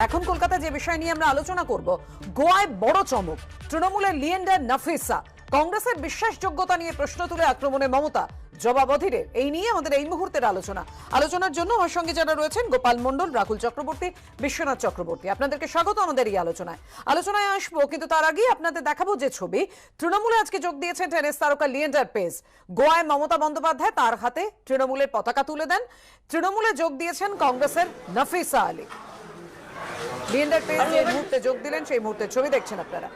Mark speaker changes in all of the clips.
Speaker 1: এখন কলকাতা যে বিষয় নিয়ে আমরা আলোচনা করব, গোয়ায় বড় চমক। তৃণমূলের লিয়েন্ডার নাফিসা কংগ্রেসের বিশ্বাসযোগ্যতা নিয়ে প্রশ্ন তুলে আক্রমণে মমতা, জবাব অধীরের। এই নিয়ে আমাদের এই মুহূর্তের আলোচনার জন্য আমার সঙ্গে যারা রয়েছেন গোপাল মণ্ডল, রাহুল চক্রবর্তী, বিশ্বনাথ চক্রবর্তী, আপনাদেরকে স্বাগত আমাদের এই আলোচনায় আসবো। কিন্তু তার আগেই আপনাদের দেখাবো যে ছবি। তৃণমূলে আজকে যোগ দিয়েছেন টেনিস তারকা লিয়েন্ডার পেজ। গোয়ায় মমতা বন্দ্যোপাধ্যায় তার হাতে তৃণমূলের পতাকা তুলে দেন। তৃণমূলে যোগ দিয়েছেন কংগ্রেসের নাফিসা আলী। লিয়েন্ডার পেজ যে মুহূর্তে যোগ দিলেন সেই মুহূর্তের ছবি দেখছেন আপনারা।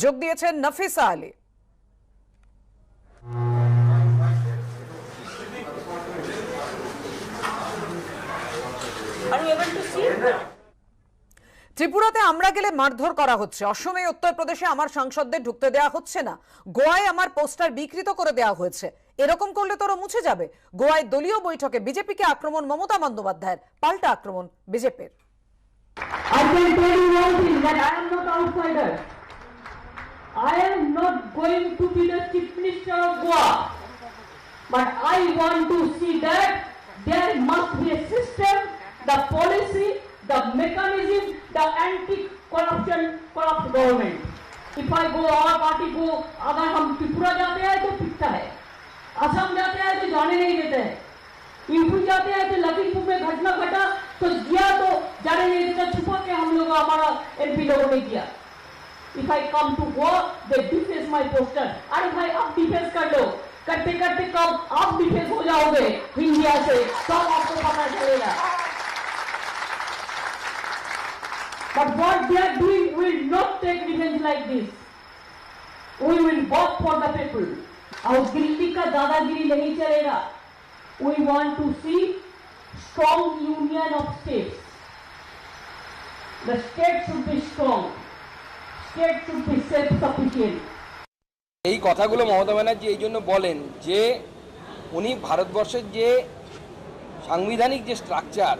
Speaker 1: যোগ দিয়েছেন নাফিসা আলী। ত্রিপুরাতে আমরা গেলে মারধর করা হচ্ছে, অসমে উত্তরপ্রদেশে আমার সাংসদদের ঢুকতে দেওয়া হচ্ছে না, গোয়ায় আমার পোস্টার বিকৃত করে দেওয়া হয়েছে। এরকম করলে তো মুছে যাবে। গোয়ায় দলীয় বৈঠকে বিজেপিকে আক্রমণ মমতা বন্দ্যোপাধ্যায়ের, পাল্টা আক্রমণ বিজেপির।
Speaker 2: I am not going to be the chief minister of Goa, but I want to see that there must be a system, the policy, the mechanism, the anti-corruption corrupt government. If I go, our party go, अगर हम त्रिपुरा जाते हैं तो पिटता है, असम जाते हैं तो जाने नहीं देते हैं, यूपी जाते हैं तो लखीमपुर में घटना घटा तो किया तो जाने नहीं देता, छुपा के हम लोग हमारा एमपी लोगों ने किया। If I come to Goa, they deface my poster. अरे भाई आप डिफेंस कर लो, करते करते कब आप डिफेंस हो जाओगे इंडिया से, तब आपको पता चलेगा। But what they are doing will not take revenge like this. We will work for the people. और दिल्ली का दादागिरी नहीं चलेगा. We want to see strong union of states. The state should be strong.
Speaker 3: এই কথাগুলো মমতা ব্যানার্জি এই জন্য বলেন যে উনি ভারতবর্ষের যে সাংবিধানিক যে স্ট্রাকচার,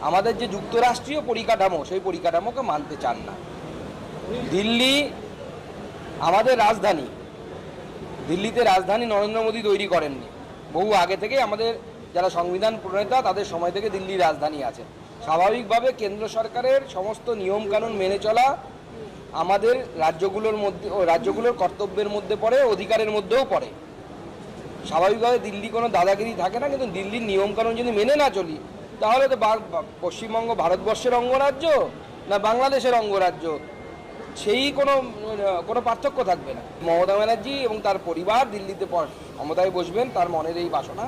Speaker 3: আমাদের যে যুক্তরাষ্ট্রীয় পরিকাঠামো, সেই পরিকাঠামোকে মানতে চান না। দিল্লি আমাদের রাজধানী, দিল্লিতে রাজধানী নরেন্দ্র মোদী তৈরি করেননি, বহু আগে থেকে আমাদের যারা সংবিধান প্রণেতা তাদের সময় থেকে দিল্লির রাজধানী আছে। স্বাভাবিকভাবে কেন্দ্র সরকারের সমস্ত নিয়মকানুন মেনে চলা আমাদের রাজ্যগুলোর কর্তব্যের মধ্যে পড়ে, অধিকারের মধ্যেও পড়ে। স্বাভাবিকভাবে দিল্লি কোনো দাদাগিরি থাকে না, কিন্তু দিল্লির নিয়মকানুন যদি মেনে না চলি তাহলে তো পশ্চিমবঙ্গ ভারতবর্ষের অঙ্গরাজ্য না বাংলাদেশের অঙ্গরাজ্য, সেই কোনো পার্থক্য থাকবে না। মমতা ব্যানার্জি এবং তার পরিবার দিল্লিতে ক্ষমতায় বসবেন, তার মনের এই বাসনা।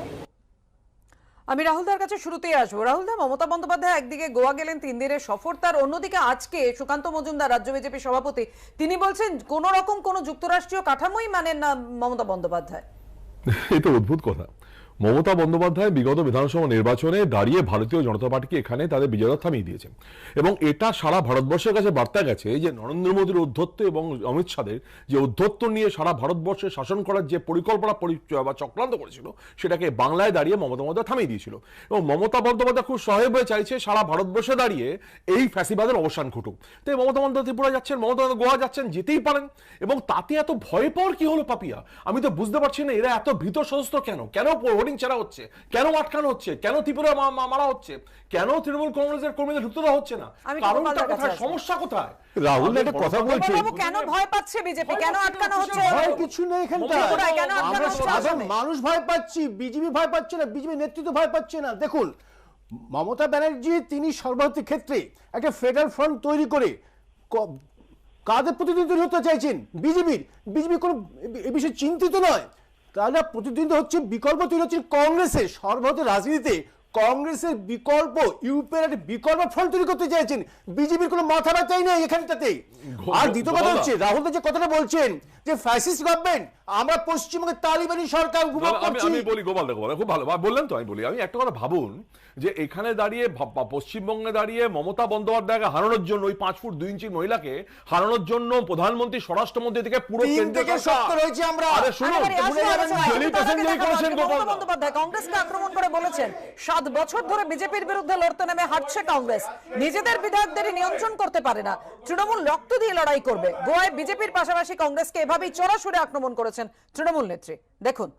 Speaker 1: আমি রাহুলদার কাছে শুরুতেই আসবো। রাহুলদা, মমতা বন্দ্যোপাধ্যায় একদিকে গোয়া গেলেন 3 দিনের সফর, তার অন্যদিকে আজকে সুকান্ত মজুমদার রাজ্য বিজেপি সভাপতি, তিনি বলছেন কোন রকম কোন যুক্তরাষ্ট্রীয় কাঠামোই মানেন না মমতা বন্দ্যোপাধ্যায়।
Speaker 4: এটা অদ্ভুত কথা। মমতা বন্দ্যোপাধ্যায় বিগত বিধানসভা নির্বাচনে দাঁড়িয়ে ভারতীয় জনতা পার্টিকে এখানে তাদের বিজয়রথ থামিয়ে দিয়েছেন, এবং এটা সারা ভারতবর্ষের কাছে বার্তা গেছে যে নরেন্দ্র মোদীর ঔদ্ধত্য এবং অমিত শাহের যে ঔদ্ধত্য নিয়ে সারা ভারতবর্ষে শাসন করার যে পরিকল্পনা বা চক্রান্ত করেছিল, সেটাকে বাংলায় দাঁড়িয়ে মমতা বন্দ্যোপাধ্যায় থামিয়ে দিয়েছিল। এবং মমতা বন্দ্যোপাধ্যায় খুব সহায়ক হয়ে চাইছে সারা ভারতবর্ষে দাঁড়িয়ে এই ফ্যাসিবাদের অবসান ঘটুক। তাই মমতা বন্দ্যোপাধ্যায় ত্রিপুরা যাচ্ছেন, মমতা বন্দ্যোপাধ্যায় গোয়া যাচ্ছেন, যেতেই পারেন। এবং তাতে এত ভয় পাওয়ার কি হলো পাপিয়া? আমি তো বুঝতে পারছি না এরা এত ভীত সশস্ত্র কেন? কেন হোর্ডিং ছাড়া হচ্ছে, কেন আটকানো হচ্ছে, কেন ত্রিপুরা মারা হচ্ছে, কেন তৃণমূল কংগ্রেসের কর্মীদের ঢুকতে দেওয়া হচ্ছে না? কারণটা কোথায়, সমস্যা কোথায়?
Speaker 5: রাহুল একটা কথা বলছে,
Speaker 1: কেন ভয় পাচ্ছে বিজেপি, কেন আটকানো হচ্ছে?
Speaker 5: ভয় কিছু নেই এখানটা, সাধারণ মানুষ ভয় পাচ্ছি, বিজেপি ভয় পাচ্ছে না, বিজেপি নেতৃত্ব ভয় পাচ্ছে না। দেখুন, মমতা ব্যানার্জি তিনি সর্বভারতীয় ক্ষেত্রে একটা ফেডারেল ফ্রন্ট তৈরি করে কাদের প্রতিদ্বন্দ্বী হতে চাইছেন? বিজেপি কোনো এ বিষয়ে চিন্তিত নয়। তাহলে প্রতিদ্বন্দ্বী হচ্ছে, বিকল্প তৈরি হচ্ছে কংগ্রেসের। সর্বভারতীয় রাজনীতিতে কংগ্রেসের বিকল্প, ইউপির একটা বিকল্প ফ্রন্ট তৈরি করতে চাইছেন। বিজেপির কোনো মাথা ব্যথাই নেই এখানটাতে। আর দ্বিতীয় কথা হচ্ছে, রাহুল যে কথাটা বলছেন যে ফ্যাসিস্ট গভর্নমেন্ট, আমরা পশ্চিমবঙ্গে তালিবানি সরকার
Speaker 4: আমি বলি, গোপাল খুব ভালো বললেন তো। আমি বলি, আমি একটা কথা ভাবুন যে এখানে দাঁড়িয়ে পশ্চিমবঙ্গে দাঁড়িয়ে মমতা বন্দ্যোপাধ্যায়কে হারানোর জন্য, ওই 5 ফুট 2 ইঞ্চি মহিলাকে হারানোর জন্য প্রধানমন্ত্রী, স্বরাষ্ট্রমন্ত্রী থেকে পুরো
Speaker 1: কংগ্রেসকে আক্রমণ করে বলেছেন 7 বছর ধরে বিজেপির বিরুদ্ধে লড়তে নেমে হারছে কংগ্রেস, নিজেদের বিধায়কদের নিয়ন্ত্রণ করতে পারে না, তৃণমূল রক্ত দিয়ে লড়াই করবে। গোয়ায় বিজেপির পাশাপাশি কংগ্রেসকে এভাবেই চড়াসুরে আক্রমণ করেছেন তৃণমূল নেত্রী। দেখুন।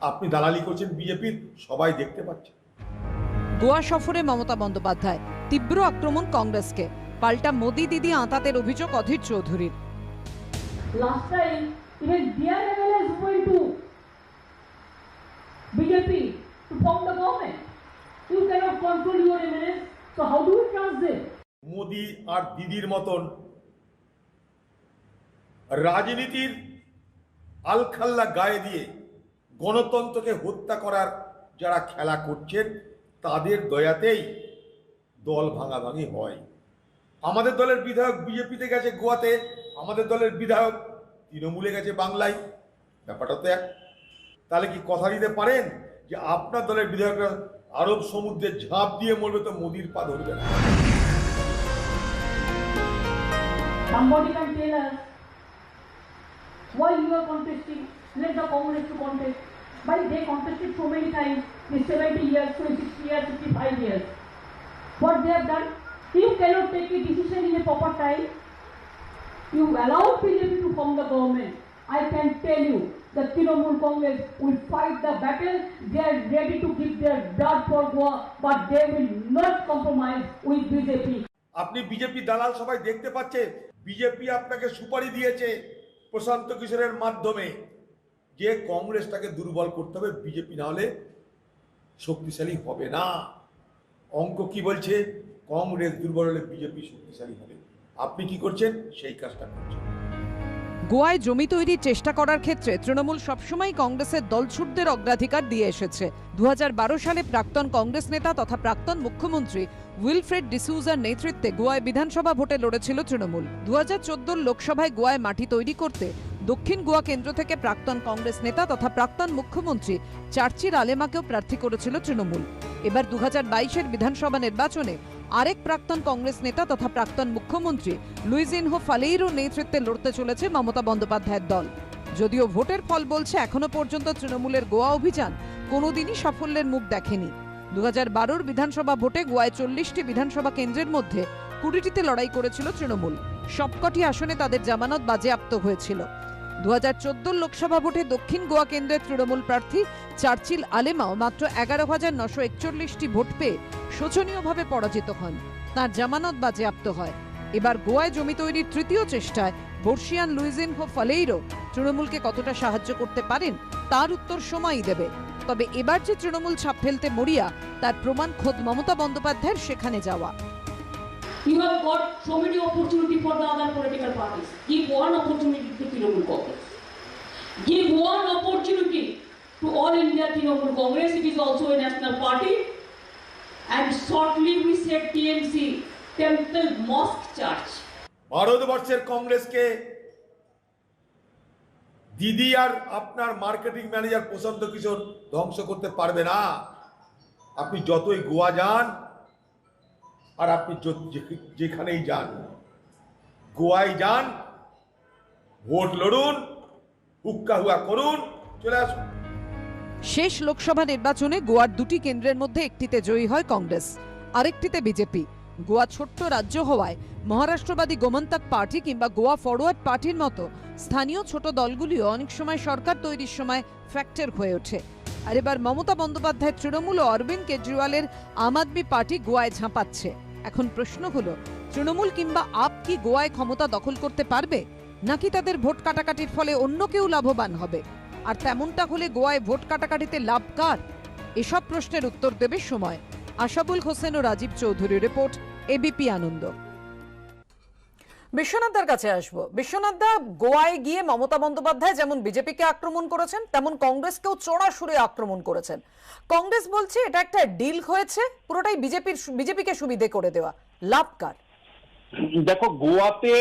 Speaker 6: আপনি দালালি করছেন বিজেপির, সবাই দেখতে পাচ্ছে।
Speaker 1: গোয়া সফরে মমতা বন্দ্যোপাধ্যায়, তীব্র আক্রমণ কংগ্রেসকে, পাল্টা মোদি দিদি আঁতাতের অভিযোগ অধীর চৌধুরীর।
Speaker 2: Last time, even their MLAs went to BJP to form the government. You cannot control your MLAs, so how do you trust them?
Speaker 6: Modi আর দিদির মতন রাজনীতির আলখাল্লা গায়ে দিয়ে গণতন্ত্রকে হত্যা করার যারা খেলা করছেন তাদের দয়াতেই দল ভাঙাভাঙি হয়। আমাদের দলের বিধায়ক বিজেপিতে গেছে গোয়াতে, আমাদের দলের বিধায়ক তৃণমূলে গেছে বাংলায়, ব্যাপারটা তো এক। তাহলে কি কথা দিতে পারেন যে আপনার দলের বিধায়করা আরব সমুদ্রে ঝাঁপ দিয়ে মরবে তো মোদির পা ধরবে না?
Speaker 2: Somebody can tell us why you are contesting. Let the Congress to contest. Why they contested so many times, in 70 years, 60 years, 55 years. What they have done? You cannot take a decision in a proper time. You allow BJP to form the government. I can tell you, the Trinamool Congress will fight the battle. They are ready to give their blood for Goa, but they will not compromise with BJP.
Speaker 6: আপনি BJP দালাল সবাই দেখতে পাচ্ছে। BJP আপনাকে সুপারি দিয়েছে প্রশান্ত কিশোরের মাধ্যমে যে কংগ্রেসটাকে দুর্বল করতে হবে, বিজেপি না হলে শক্তিশালী হবে না। অঙ্ক কি বলছে? কংগ্রেস দুর্বল হলে বিজেপি শক্তিশালী হবে। আপনি কি করছেন? সেই কাজটা করছেন।
Speaker 1: গোয়ায় জমি তৈরির চেষ্টা করার ক্ষেত্রে তৃণমূল সবসময় কংগ্রেসের দলছুটদের অগ্রাধিকার দিয়ে এসেছে। 2012 সালে প্রাক্তন কংগ্রেস নেতা তথা প্রাক্তন মুখ্যমন্ত্রী উইলফ্রেড ডিসুজার নেতৃত্বে গোয়ায় বিধানসভা ভোটে লড়েছিল তৃণমূল। 2014 লোকসভায় গোয়ায় মাটি তৈরি করতে দক্ষিণ গোয়া কেন্দ্র থেকে প্রাক্তন কংগ্রেস নেতা তথা প্রাক্তন মুখ্যমন্ত্রী চার্চিল আলেমাকেও প্রার্থী করেছিল তৃণমূল। এবার 2022-এর বিধানসভা নির্বাচনে আরেক প্রাক্তন কংগ্রেস নেতা তথা প্রাক্তন মুখ্যমন্ত্রী লুইজিনহো ফালেইরোর নেতৃত্বে লড়তে চলেছে মমতা বন্দ্যোপাধ্যায়ের দল। যদিও ভোটের ফল বলছে এখনো পর্যন্ত তৃণমূলের গোয়া অভিযান কোনোদিনই সাফল্যের মুখ দেখেনি। 2012-র বিধানসভা ভোটে গোয়ায় 40টি বিধানসভা কেন্দ্রের মধ্যে 20টিতে লড়াই করেছিল তৃণমূল। সবকটি আসনে তাদের জামানত বাজেয়াপ্ত হয়েছিল। 2014 লোকসভা ভোটে দক্ষিণ গোয়া কেন্দ্রের তৃণমূল প্রার্থী চার্চিল আলেমাও মাত্র 11,941টি ভোট পেয়ে শোচনীয়ভাবে পরাজিত হন, তার জামানত বাজেয়াপ্ত হয়। এবার গোয়ায় জমি তৈরির তৃতীয় চেষ্টায় বর্ষিয়ান লুইজিনহো ফালেইরো তৃণমূলকে কতটা সাহায্য করতে পারেন তার উত্তর সময়ই দেবে। তবে এবার যে তৃণমূল ছাপ ফেলতে মরিয়া তার প্রমাণ খোদ মমতা বন্দ্যোপাধ্যায়ের সেখানে যাওয়া।
Speaker 2: You have got so many opportunity for the other political parties. Give one opportunity to Trinamool Congress. Give one opportunity to All India Trinamool Congress. It is also a national party. And shortly we said TMC, Temple Mosque Church.
Speaker 6: ভারতবর্ষের কংগ্রেসকে দিদি আর আপনার marketing manager Prashant Kishor ধ্বংস করতে পারবে না। আপনি যতই গোয়া যান আর আপনি যেখানেই যান, গোয়ায় যান, ভোট লড়ুন, হুক্কা হুয়া করুন, চলে আসুন।
Speaker 1: শেষ লোকসভা নির্বাচনে গোয়ার দুটি কেন্দ্রের মধ্যে একটিতে জয়ী হয় কংগ্রেস, আরেকটিতে বিজেপি। গোয়া ছোট্ট রাজ্য হওয়ায় মহারাষ্ট্রবাদী গোমন্তক পার্টি কিংবা গোয়া ফরওয়ার্ড পার্টির মতো স্থানীয় ছোট দলগুলিও অনেক সময় সরকার তৈরির সময় ফ্যাক্টর হয়ে ওঠে। আর এবার মমতা বন্দ্যোপাধ্যায় তৃণমূল ও অরবিন্দ কেজরিওয়ালের আম আদমি পার্টি গোয়ায় ঝাঁপাচ্ছে। এখন প্রশ্ন হলো, তৃণমূল কিংবা আপ কি গোয়ায় ক্ষমতা দখল করতে পারবে, নাকি তাদের ভোট কাটাকাটির ফলে অন্য কেউ লাভবান হবে? আর তেমনটা হলে গোয়ায় ভোট কাটাকাটিতে লাভ কার? এসব প্রশ্নের উত্তর দেবে সময়। আশাবুল হোসেন ও রাজীব চৌধুরীর রিপোর্ট, এবিপি আনন্দ। বিশ্বনাথদার কাছে আসবো। বিশ্বনাথদা, গোয়ায় গিয়ে মমতা বন্দ্যোপাধ্যায় যেমন বিজেপিকে আক্রমণ করেছেন তেমন কংগ্রেসকেও চড়া সুরে আক্রমণ করেছেন। কংগ্রেস বলছে এটা একটা ডিল হয়েছে, পুরোটাই বিজেপিকে সুবিধে করে দেওয়া। লাভ কার?
Speaker 7: দেখো, গোয়াতে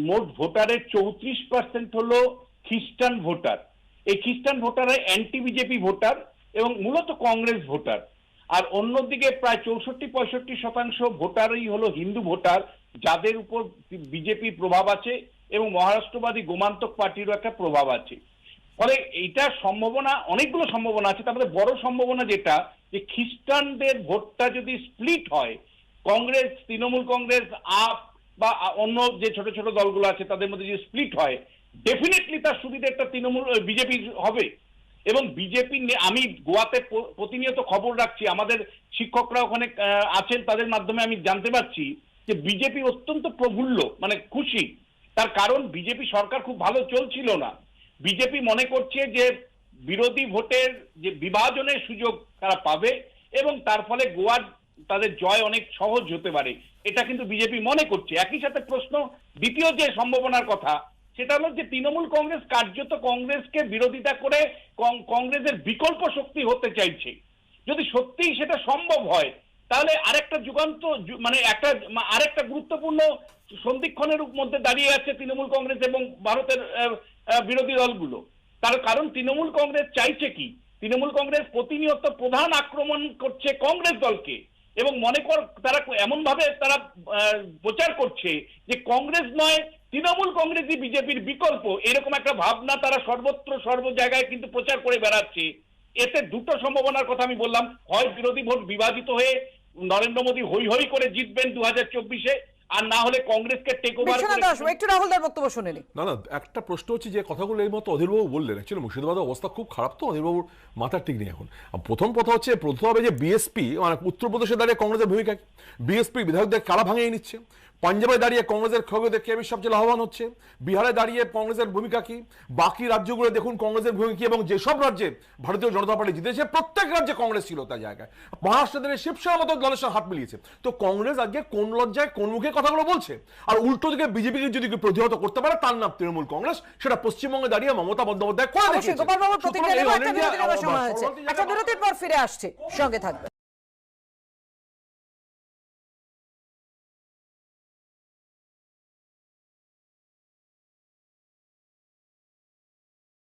Speaker 7: মোট ভোটারের 34% হলো খ্রিস্টান ভোটার। এই খ্রিস্টান ভোটার অ্যান্টি বিজেপি ভোটার এবং মূলত কংগ্রেস ভোটার। আর অন্যদিকে প্রায় 64-65% ভোটারই হলো হিন্দু ভোটার, যাদের উপর বিজেপির প্রভাব আছে এবং মহারাষ্ট্রবাদী গোমান্তক পার্টিরও একটা প্রভাব আছে। ফলে এইটার সম্ভাবনা, অনেকগুলো সম্ভাবনা আছে। তারপরে বড় সম্ভাবনা যেটা, যে খ্রিস্টানদের ভোটটা যদি স্প্লিট হয়, কংগ্রেস, তৃণমূল কংগ্রেস, আপ বা অন্য যে ছোট ছোট দলগুলো আছে তাদের মধ্যে যদি স্প্লিট হয়, ডেফিনেটলি তার সুবিধা একটা তৃণমূল বিজেপি হবে। এবং বিজেপি, আমি গোয়াতে প্রতিনিয়ত খবর রাখছি, আমাদের শিক্ষকরা ওখানে আছেন, তাদের মাধ্যমে আমি জানতে পারছি যে বিজেপি অত্যন্ত প্রফুল্ল, মানে খুশি। তার কারণ বিজেপি সরকার খুব ভালো চলছিল না। বিজেপি মনে করছে যে বিরোধী ভোটের যে বিভাজনের সুযোগ তারা পাবে এবং তার ফলে গোয়ার তাদের জয় অনেক সহজ হতে পারে, এটা কিন্তু বিজেপি মনে করছে। একই সাথে প্রশ্ন, দ্বিতীয় যে সম্ভাবনার কথা, সেটা হলো যে তৃণমূল কংগ্রেস কার্যত কংগ্রেসকে বিরোধিতা করে কংগ্রেসের বিকল্প শক্তি হতে চাইছে। যদি সত্যিই সেটা সম্ভব হয় তাহলে আরেকটা যুগান্ত, মানে আরেকটা গুরুত্বপূর্ণ সন্ধিক্ষণের মধ্যে দাঁড়িয়ে আছে তৃণমূল কংগ্রেস এবং ভারতের বিরোধী দলগুলো। তার কারণ তৃণমূল কংগ্রেস চাইছে কি, তৃণমূল কংগ্রেস প্রতিনিয়ত প্রধান আক্রমণ করছে কংগ্রেস দলকে এবং তারা এমন ভাবে তারা প্রচার করছে যে কংগ্রেস নয়, তৃণমূল কংগ্রেসই বিজেপির বিকল্প, এরকম একটা ভাবনা তারা সর্বত্র সর্ব জায়গায় কিন্তু প্রচার করে বেড়াচ্ছে। এতে দুটো সম্ভাবনার কথা আমি বললাম, হয় বিরোধী ভোট বিভাজিত হয়ে নরেন্দ্র মোদী হই হই করে জিতবেন 2024-এ, আর না হলে কংগ্রেসকে টেক ওভার করে।
Speaker 1: একটু রাহুলদার বক্তব্য শুনে নি।
Speaker 4: না, একটা প্রশ্ন হচ্ছে যে কথাগুলো এই মতো অধীরবাবু বললেন, অ্যাকচুয়ালি মুর্শিদাবাদের অবস্থা খুব খারাপ, তো অধীরবাবুর মাথার ঠিক নেই এখন। প্রথম কথা হচ্ছে, প্রথম হবে যে বিএসপি মানে উত্তরপ্রদেশে দাঁড়িয়ে কংগ্রেসের ভূমিকা কি, বিএসপি বিধায়কদের কারা ভাঙিয়ে নিচ্ছে, পাঞ্জাবে দাঁড়িয়ে কংগ্রেসের খবর দেখে আমি সবচেয়ে লাভবান হচ্ছে, বিহারে দাঁড়িয়ে কংগ্রেসের ভূমিকা কি, বাকি রাজ্যগুলো দেখুন কংগ্রেসের ভূমিকা কি, এবং যেসব রাজ্যে ভারতীয় জনতা পার্টি জিতেছে প্রত্যেক রাজ্যে কংগ্রেস ছিল তার জায়গায়। মহারাষ্ট্র দিনে শিবসেনার মতো দলের সাথে হাত মিলিয়েছে। তো কংগ্রেস আজকে কোন লজ্জায় কোন মুখে কথাগুলো বলছে, আর উল্টো দিকে বিজেপিকে যদি প্রতিহত করতে পারে তার নাম তৃণমূল কংগ্রেস, সেটা পশ্চিমবঙ্গে দাঁড়িয়ে মমতা বন্দ্যোপাধ্যায় করে দেখিয়েছে।
Speaker 1: গোপাল বাবুর প্রতিক্রিয়া দেব, একটা বিরতির সময় হয়েছে, একটা বিরতির পর ফিরে আসছে, সঙ্গে থাকবে।